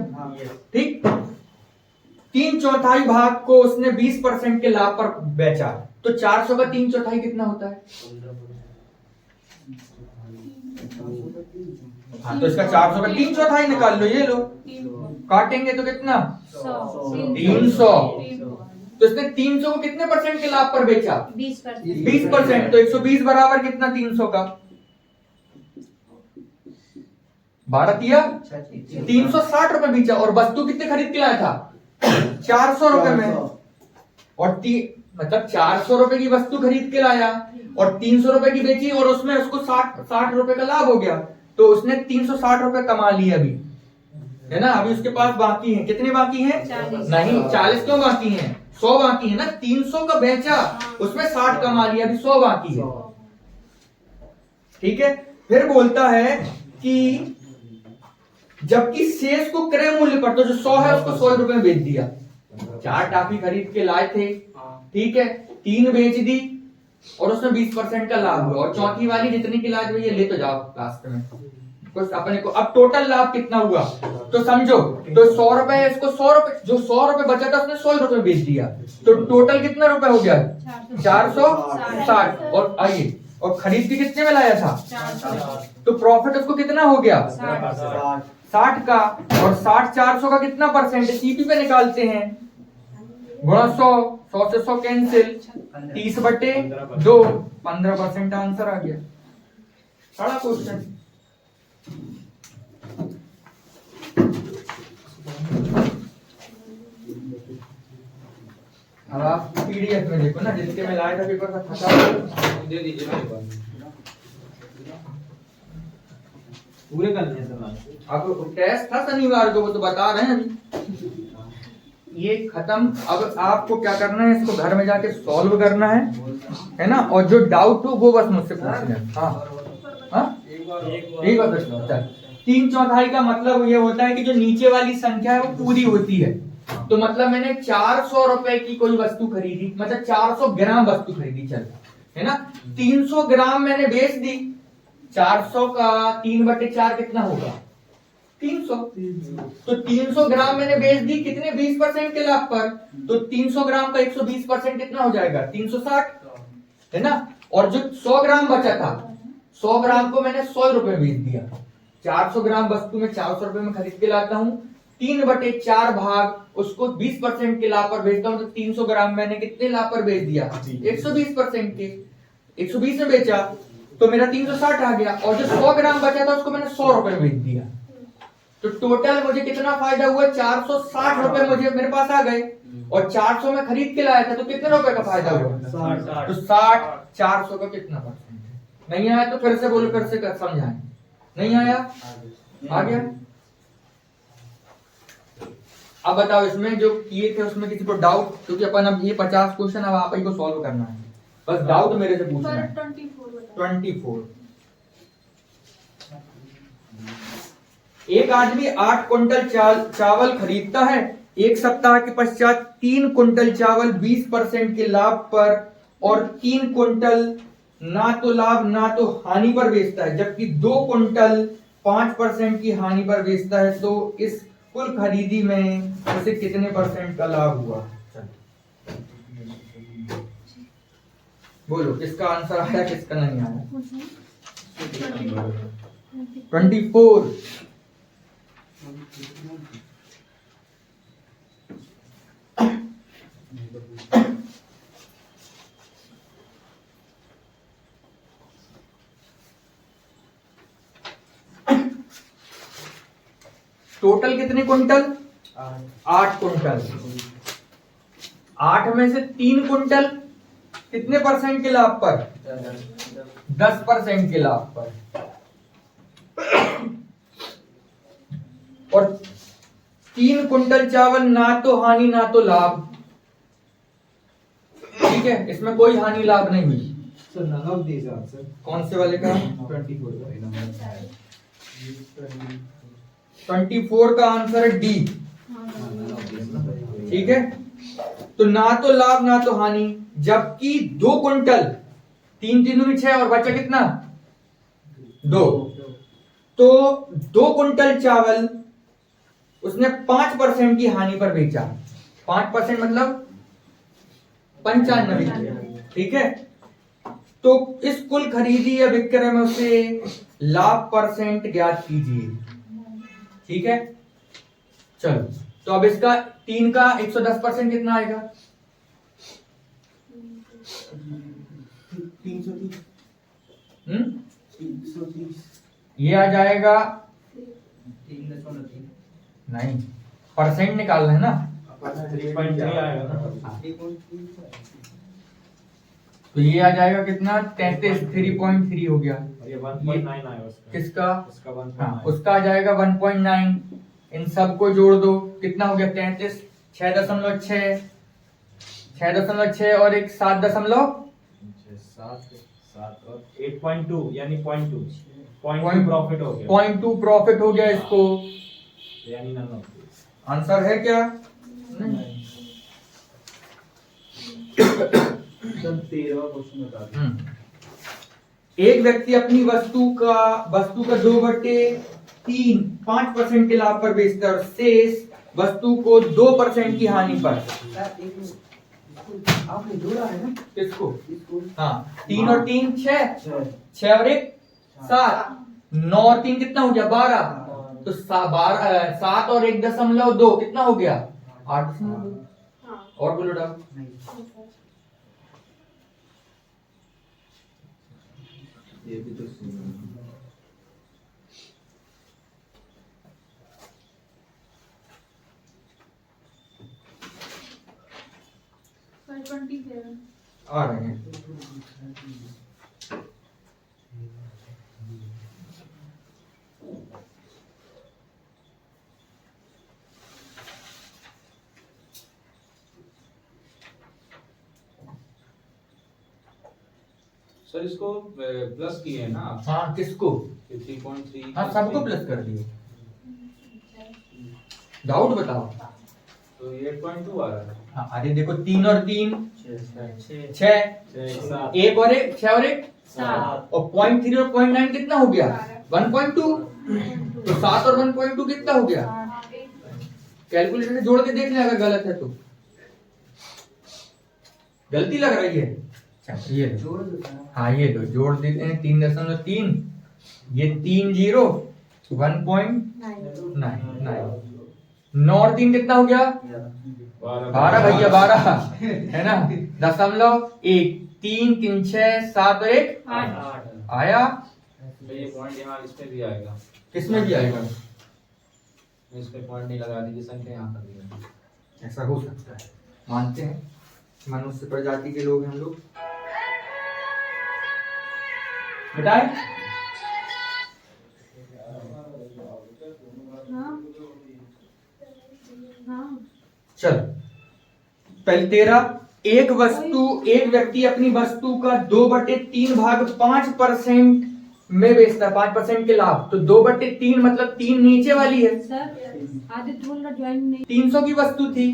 ठीक, 3/4 भाग को उसने 20% के लाभ पर बेचा, तो 400 का 3/4 कितना होता है? हाँ, तो इसका 400 का 3/4 निकाल लो। ये लो, काटेंगे तो कितना? 300। तो इसने 300 को कितने परसेंट के लाभ पर बेचा? 20%। तो 120 बराबर कितना 300 का? 12 360 रुपए बेचा, और वस्तु कितने खरीद के लाया था? 400 रुपए में। और मतलब 400 रुपए की वस्तु खरीद के लाया और 300 रुपए की बेची, और उसमें उसको 60 रुपए का लाभ हो गया। तो उसने 360 रुपए कमा लिए अभी, है ना? अभी उसके पास बाकी है, कितने बाकी हैं? 40। नहीं, 40 क्यों बाकी हैं? 100 बाकी है ना। 300 का बेचा, उसमें 60 कमा लिया, अभी 100 बाकी है। ठीक है। फिर बोलता है कि जबकि शेष को क्रय मूल्य पर, तो जो 100 है उसको 100 रुपए में बेच दिया। 4 टाफी खरीद के लाए थे, ठीक है, 3 बेच दी और उसमें 20% का लाभ हुआ, और चौथी वाली जितनी की लाज हुई है ले तो जाओ लास्ट में, कुछ अपने को अब टोटल लाभ कितना हुआ तो समझो, तो 100 रुपए इसको 100 रुपए, जो 100 रुपए बचा था उसने 100 रुपए बेच दिया, तो टोटल कितना रुपए हो गया 460। और आइए, और खरीद के कितने में लाया था, तो प्रॉफिट उसको कितना हो गया 60 का, और 60 400 का कितना परसेंट है, सीपी पे निकालते हैं, गुणा 100, 100 से 100 कैंसिल, 30/2, 15% आंसर आ गया। बड़ा क्वेश्चन। अब आप पीडीएफ में देखो ना, जिसके में लाया था पेपर का खाता दे दीजिए मेरे पास, पूरे कर लिए सर। अब टेस्ट था शनिवार को, वो तो बता रहे हैं अभी। ये खत्म। अब आपको क्या करना है, इसको घर में जाके सॉल्व करना है ना, और जो डाउट हो वो बस मुझसे पूछना है। हाँ, एक बार प्रश्न। चल, 3/4 का मतलब ये होता है कि जो नीचे वाली संख्या है वो पूरी होती है। तो मतलब मैंने 400 रुपए की कोई वस्तु खरीदी, मतलब 400 ग्राम वस्तु खरीदी, चल है ना, 300 ग्राम मैंने बेच दी। 400 का 3/4 कितना होगा 300। तो 300 ग्राम मैंने बेच दी कितने, 20% के लाभ पर। तो 300 ग्राम का 120% कितना हो जाएगा 360, है ना। और जो 100 ग्राम बचा था, 100 ग्राम को मैंने 100 रुपए बेच दिया। 400 ग्राम वस्तु में 400 रुपए में खरीद के लाता हूँ, 3/4 भाग उसको 20% के लाभ पर बेचता हूँ, तो 300 ग्राम मैंने कितने लाभ पर बेच दिया 120% के, 120 में बेचा तो मेरा 360 आ गया। और जो 100 ग्राम बचा था उसको मैंने 100 रुपए में बेच दिया, तो टोटल मुझे कितना फायदा हुआ 460 रुपए मुझे मेरे पास आ गए। और 400 में खरीद के लाया था, तो कितने रुपए का फायदा हुआ 60। तो 60 400 का कितना परसेंट है। नहीं आया तो फिर से बोलो, फिर से समझाएं। नहीं आया, आ गया। अब बताओ, इसमें जो किए थे उसमें किसी को डाउट, क्योंकि अपन अब ये 50 क्वेश्चन अब आप ही को सॉल्व करना है, बस डाउट मेरे से पूछना है। 24। एक आदमी 8 क्विंटल चावल खरीदता है, एक सप्ताह के पश्चात 3 क्विंटल चावल 20% के लाभ पर और 3 क्विंटल ना तो लाभ ना तो हानि पर बेचता है, जबकि 2 क्विंटल 5% की हानि पर बेचता है। तो इस कुल खरीदी में उसे कितने परसेंट का लाभ हुआ। बोलो, किसका आंसर आया, किसका नहीं आया। 24। टोटल कितने क्विंटल 8 क्विंटल। 8 में से 3 क्विंटल कितने परसेंट के लाभ पर 10% के लाभ पर, और 3 क्विंटल चावल ना तो हानि ना तो लाभ। ठीक है, इसमें कोई हानि लाभ नहीं हुई। Sir none of these answer. कौन से वाले का 24 का आंसर है डी। ठीक है, तो ना तो लाभ ना तो हानि, जबकि 2 क्विंटल, 3 3 दूनी 6 और बचा कितना 2, तो 2 क्विंटल चावल उसने 5% की हानि पर बेचा। 5% मतलब 95। ठीक है, तो इस कुल खरीदी या विक्रय में उसे लाभ परसेंट ज्ञात कीजिए। ठीक है, चलो, तो अब इसका 3 का 110% कितना आएगा 330। 330 ये आ जाएगा, नहीं परसेंट निकालना है ना, 3.3 आएगा ना। तो ये आ जाएगा कितना 33, 3.3 हो गया। और ये 1.9 आएगा उसका। किसका, उसका 1.9। हाँ, उसका आ जाएगा 1.9। इन सबको जोड़ दो, कितना हो गया 33, 6.6, 6.6 और एक 7.7 और 8.2 यानी 0.2 प्रॉफिट हो गया। 0.2 प्रॉफिट हो गया इसको। यानी नन ऑफ दिस। आंसर है क्या, नहीं। 13वां क्वेश्चन बता दो। एक व्यक्ति अपनी वस्तु का 2/3 5% के लाभ पर बेचता है और शेष वस्तु को 2% की हानि पर। सर एक इसको आपने जोड़ा है ना किसको? इसको हाँ, 3 और 3 6, छह। 6 और 1 7, 9 और 3 कितना हो गया 12। तो 7 और 1.2 कितना हो गया 8.2। हाँ और बोलो डाउट। नहीं ये भी तो सही है। सर 27 आ रहे हैं। सर इसको प्लस किए हैं ना आप? हाँ किसको? 3.3। हाँ सबको प्लस कर दिए। डाउट बताओ। तो ये 8.2 आ रहा है। हाँ अरे देखो 3 और 3 छः 6, 1 और 1 6 और 1 7 और 0.3 और 0.9 कितना हो गया 1.2। तो 7 और 1.2 कितना हो गया? कैलकुलेटर से जोड़ के देख ले अगर गलत है तो। गलती लग रही है? अच्छा ये लो। जोड़ देता है हाँ ये लो जोड़ देते हैं 3.3 ये 3 0 1.9 9 और 3 कितना हो गया 12 भैया 12 है ना 0.1 3 3 6 7 और 1 8 आया। तो ये पॉइंट यहाँ इसमें भी आएगा। किसमें भी आएगा? इसमें पॉइंट नहीं लगा दीजिए, संख्या यहाँ कर दिया। ऐसा हो सकता है, मानते हैं मनुष्य प्रजाति के लोग हैं हम लोग। बताए हाँ हाँ चल पहले 13 एक व्यक्ति अपनी वस्तु का 2/3 भाग 5% में बेचता है 5% के लाभ। तो 2/3 मतलब 3 नीचे वाली है। सर आदित्य बोल रहा ज्वाइन नहीं 300 की वस्तु थी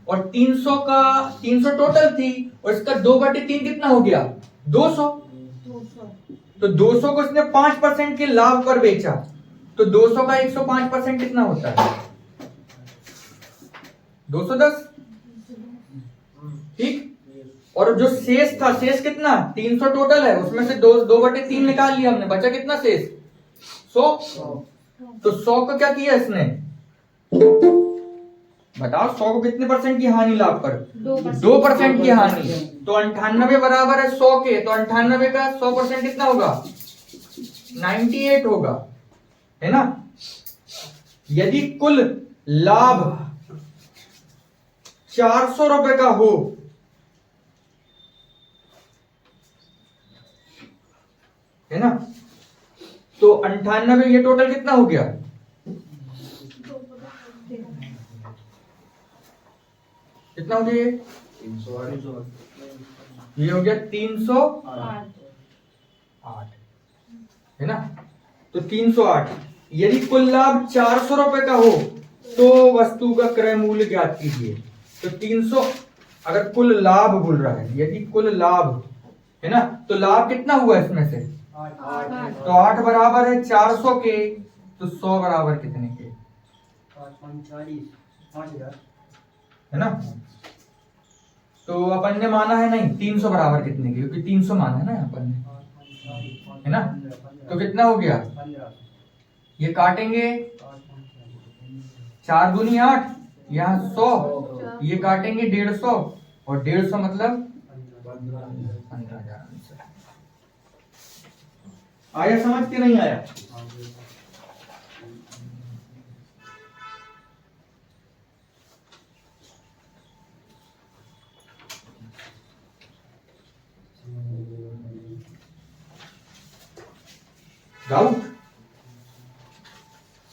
और 300 टोटल थी और इसका 2/3 कितना हो गया 200। 200 तो 200 को इसने 5% के लाभ पर बेचा तो 200 का 105% कितना होता है 210। ठीक। और जो शेष था शेष कितना 300 टोटल है उसमें से 2/3 निकाल लिया हमने, बचा कितना शेष 100। तो 100 का क्या किया इसने बताओ 100 को कितने परसेंट की हानि लाभ पर 2% की हानि। तो 98 बराबर है 100 के, तो 98 का 100% कितना होगा 98 होगा है ना। यदि कुल लाभ 400 रुपए का हो है ना तो 98 ये टोटल कितना हो गया कितना हो गया 308। ये हो गया 308 8 है ना। तो 308 यदि कुल लाभ 400 रुपए का हो तो वस्तु का क्रय मूल्य ज्ञात कीजिए। तो 300 अगर कुल लाभ बोल रहा है यदि कुल लाभ है ना तो लाभ कितना हुआ इसमें से 8 तो 8 बराबर है 400 के, तो 100 बराबर कितने के 5,40,000 है ना। तो अपन ने माना है नहीं 300 बराबर कितने के, क्योंकि 300 माना है ना अपन ने है ना। तो कितना हो गया ये काटेंगे 4 दूनी 8 यहाँ 100 ये काटेंगे 150 और 150 मतलब 15,000 आंसर। आया समझ के नहीं आया? डाउट?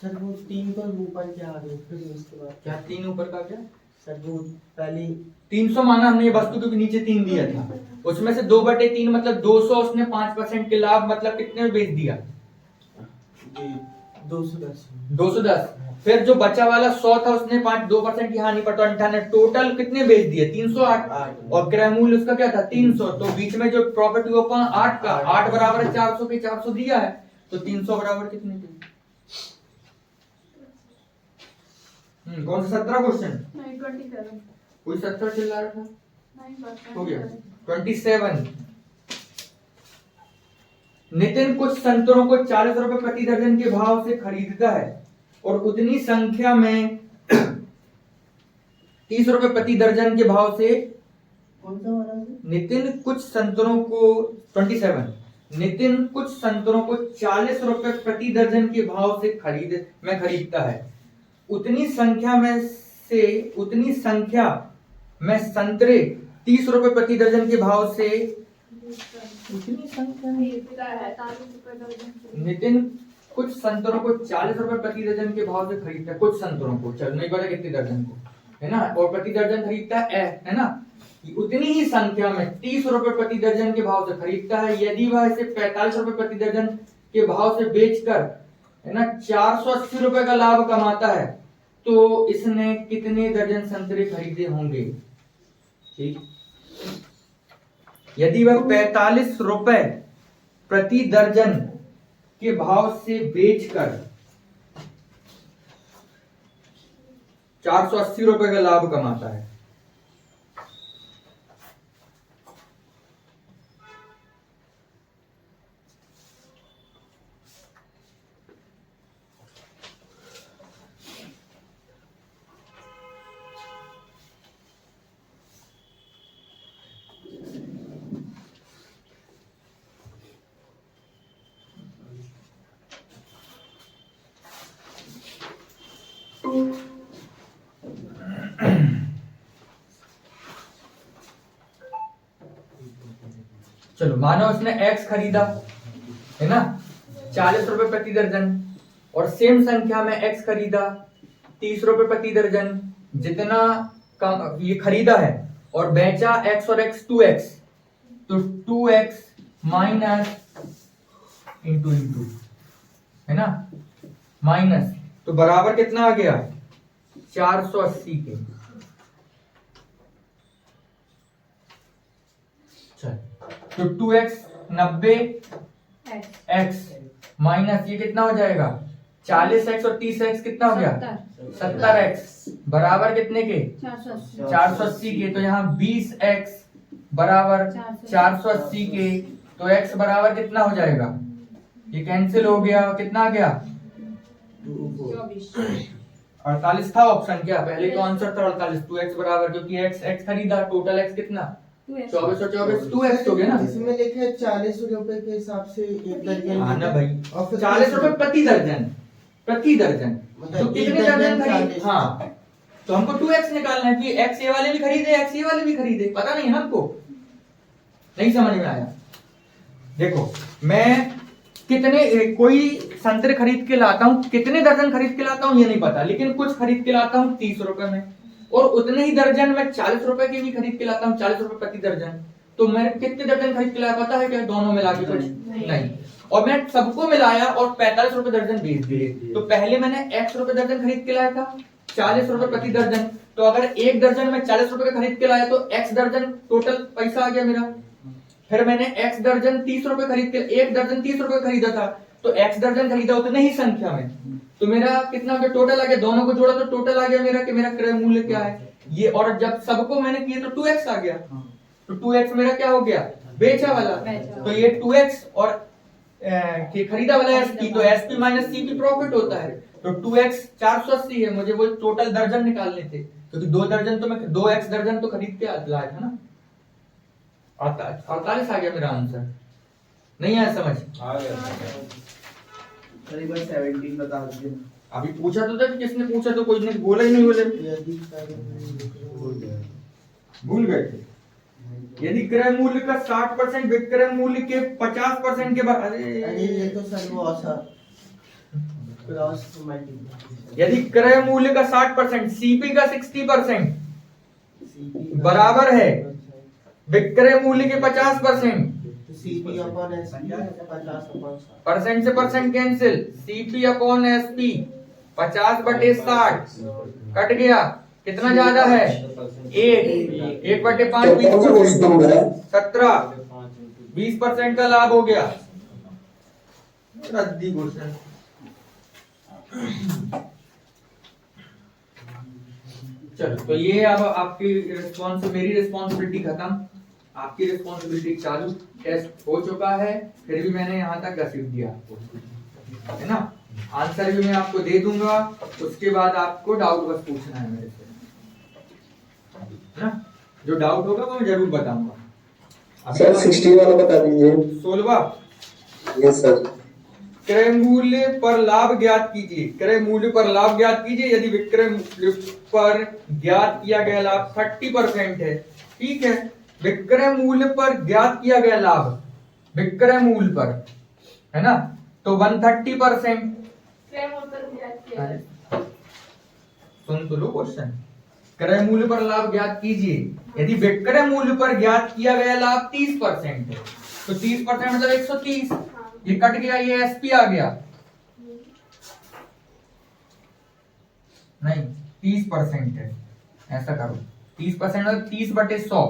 सर वो 3 पर ऊपर क्या आ गया फिर उसके बाद क्या 3 ऊपर का क्या सर वो पहले 300 माना हमने ये वस्तु के नीचे 3 दिया था उसमें से 2/3 मतलब 200 उसने 5% के लाभ मतलब कितने में बेच दिया 210 210। फिर जो बचा वाला 100 था उसने 2% की हानि पर, तो 98 टोटल कितने बेच दिए 308 और क्रय मूल्य उसका क्या था 300। तो बीच में जो प्रॉफिट हुआ कौन 8 का, 8 बराबर है 400 के, 400 दिया है तो 300 बराबर कितने के। कौन सा 17 क्वेश्चन, नहीं 27 कोई 17 चल रहा था, नहीं पता हो गया 27। नितिन कुछ संतरों को 40 रुपए प्रति दर्जन के भाव से खरीदता है और उतनी संख्या में 30 रुपए प्रति दर्जन के भाव से। कौन सा वाला है? नितिन कुछ संतरों को 27, नितिन कुछ संतरों को 40 रुपए प्रति दर्जन के भाव से खरीदता है, उतनी संख्या में संतरे 30 रुपए प्रति दर्जन के भाव से। उतनी संख्या में 45 रुपए दर्जन। नितिन कुछ संतरों को 40 रुपए प्रति दर्जन के भाव से खरीदता है, कुछ संतरों को, चल नहीं पता कितने दर्जन को, है ना, और प्रति दर्जन खरीदता है ना, उतनी ही संख्या में 30 रुपए प्रति दर्जन के भाव से खरीदता है। यदि वह इसे 45 रुपए प्रति दर्जन के भाव से बेचकर, है ना, 480 रुपए का लाभ कमाता है, तो इसने कितने दर्जन संतरे खरीदे होंगे। ठीक, यदि वह 45 रुपए प्रति दर्जन के भाव से बेचकर 480 रुपए का लाभ कमाता है, चलो मानो उसने एक्स खरीदा, है ना, 40 रुपए प्रति दर्जन, और सेम संख्या में एक्स खरीदा 30 रुपए प्रति दर्जन, जितना कम ये खरीदा है, और बेचा एक्स और एक्स 2x, तो 2x माइनस इंटू है ना, माइनस, तो बराबर कितना आ गया 480 के। चल, तो 2x 90 x माइनस ये कितना हो जाएगा 40x और 30x कितना हो गया 70x बराबर कितने के 480 के। तो यहाँ 20x बराबर 480 के, तो x बराबर कितना हो जाएगा, ये कैंसिल हो गया, कितना आ गया 48 था ऑप्शन, क्या पहले तो आंसर था 48, 2x बराबर, क्योंकि x खरीदा, टोटल x कितना 24 और 24 2x हो गया ना। इसमें लिखे 40 रुपए के हिसाब से एक दर्जन। हाँ ना भाई, और फिर 40 रुपए प्रति दर्जन तो कितने दर्जन खरीद, हाँ, तो हमको 2x निकालना है कि x ये वाले भी खरीदे x ये वाले भी खरीदे, पता नहीं है ना हमको, नहीं समझ में आया। देखो मैं कितने कोई संतरे खरीद के लाता हूँ, कितने दर्जन खरीद के लाता हूँ ये नहीं पता, लेकिन कुछ खरीद के लाता हूँ 30 रुपए में, और उतने ही दर्जन मैं 40 रुपए के भी खरीद के लाता हूँ, 40 रुपए प्रति दर्जन। तो मैंने कितने दर्जन खरीद के लाया पता है क्या, दोनों मिला के कुछ नहीं, और मैं सबको मिलाया और 45 रुपए दर्जन बेच दिए। तो पहले मैंने x रुपए दर्जन खरीद के लाया था 40 रुपए प्रति दर्जन, तो अगर एक दर्जन में 40 रुपए का खरीद के लाया तो x दर्जन टोटल पैसा आ गया मेरा। फिर मैंने x दर्जन 30 रुपए खरीद के, एक दर्जन 30 रुपए खरीदा था, तो x दर्जन खरीदा उतने ही संख्या में, तो मेरा कितना हो गया टोटल आ गया, दोनों को जोड़ा तो टोटल आ गया मेरा कि मेरा क्रय मूल्य क्या है ये, और जब सबको मैंने किया तो 2x आ गया, तो 2x मेरा क्या हो गया बेचा वाला, तो ये 2x और खरीदा वाला SP, तो SP माइनस CP प्रॉफिट होता है, तो 2x 480 है, मुझे वो टोटल दर्जन निकालने थे, क्योंकि 2 दर्जन तो मैं 2x दर्जन तो खरीद के लाया था ना। 48 आ गया मेरा आंसर, नहीं आया समझ, आ गया करीबन 17 बता दीजिए। अभी पूछा तो था कि किसने पूछा, तो कोई ने बोला ही नहीं, बोले भूल गए थे। यदि क्रय मूल्य का 60% विक्रय मूल्य के 50% के बाद, अरे ये तो सर वो औसत क्रॉस मल्टीप्लाई, यदि क्रय मूल्य का 60% सीपी का 60% बराबर है विक्रय मूल्य के 50%, CP upon SP 50/60. परसेंट से percent cancel, CP upon SP 50/60 cut गया, कितना ज्यादा है 1/5 20%, 17 20% का लाभ हो गया। रद्दी क्वेश्चन। चलो तो ये अब आपकी मेरी रिस्पॉन्सिबिलिटी खत्म, आपकी रिस्पॉन्सिबिलिटी चालू। टेस्ट हो चुका है, फिर भी मैंने यहाँ तक घसीट दिया आपको, है ना। आंसर भी मैं आपको दे दूंगा, उसके बाद आपको डाउट बस पूछना है मेरे से, है ना। जो डाउट होगा वो मैं जरूर बताऊंगा। सर 60 वाला बता दीजिए। 16 यस सर। क्रय मूल्य पर लाभ ज्ञात कीजिए। क्रय मूल्य पर लाभ ज्ञात कीजिए यदि विक्रय मूल्य पर ज्ञात किया गया लाभ 30% है। ठीक है, विक्रय मूल्य पर ज्ञात किया गया लाभ, विक्रय मूल्य पर, है ना, तो 130%। क्रय मूल्य पर ज्ञात किया है। सुन तो लो क्वेश्चन। क्रय मूल्य पर लाभ ज्ञात कीजिए यदि विक्रय मूल्य पर ज्ञात किया गया लाभ 30% है, तो 30% मतलब 130। ये कट गया, ये एसपी आ गया, नहीं 30% है, ऐसा करो 30% मतलब 30/100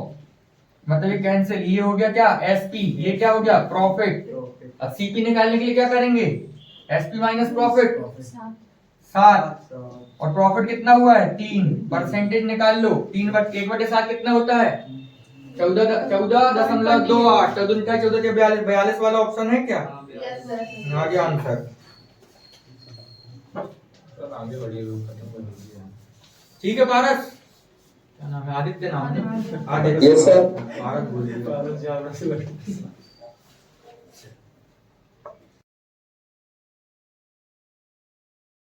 मतलब ये कैंसिल, ये हो गया क्या एसपी, ये क्या हो गया प्रॉफिट। अब सीपी निकालने के लिए क्या करेंगे, एसपी माइनस प्रॉफिट 7 और प्रॉफिट कितना हुआ है 3, परसेंटेज निकाल लो 1/7 कितना होता है 14.28, 14 के 42 वाला ऑप्शन है क्या, यस सर। आ गया आंसर। सर आगे बढ़िए लोग खत्म कर दीजिए। ठीक है पारस, क्या नाम है, आदित्य नाम है, आदित्य। Yes sir. पारस बोलिए। भारत जाना से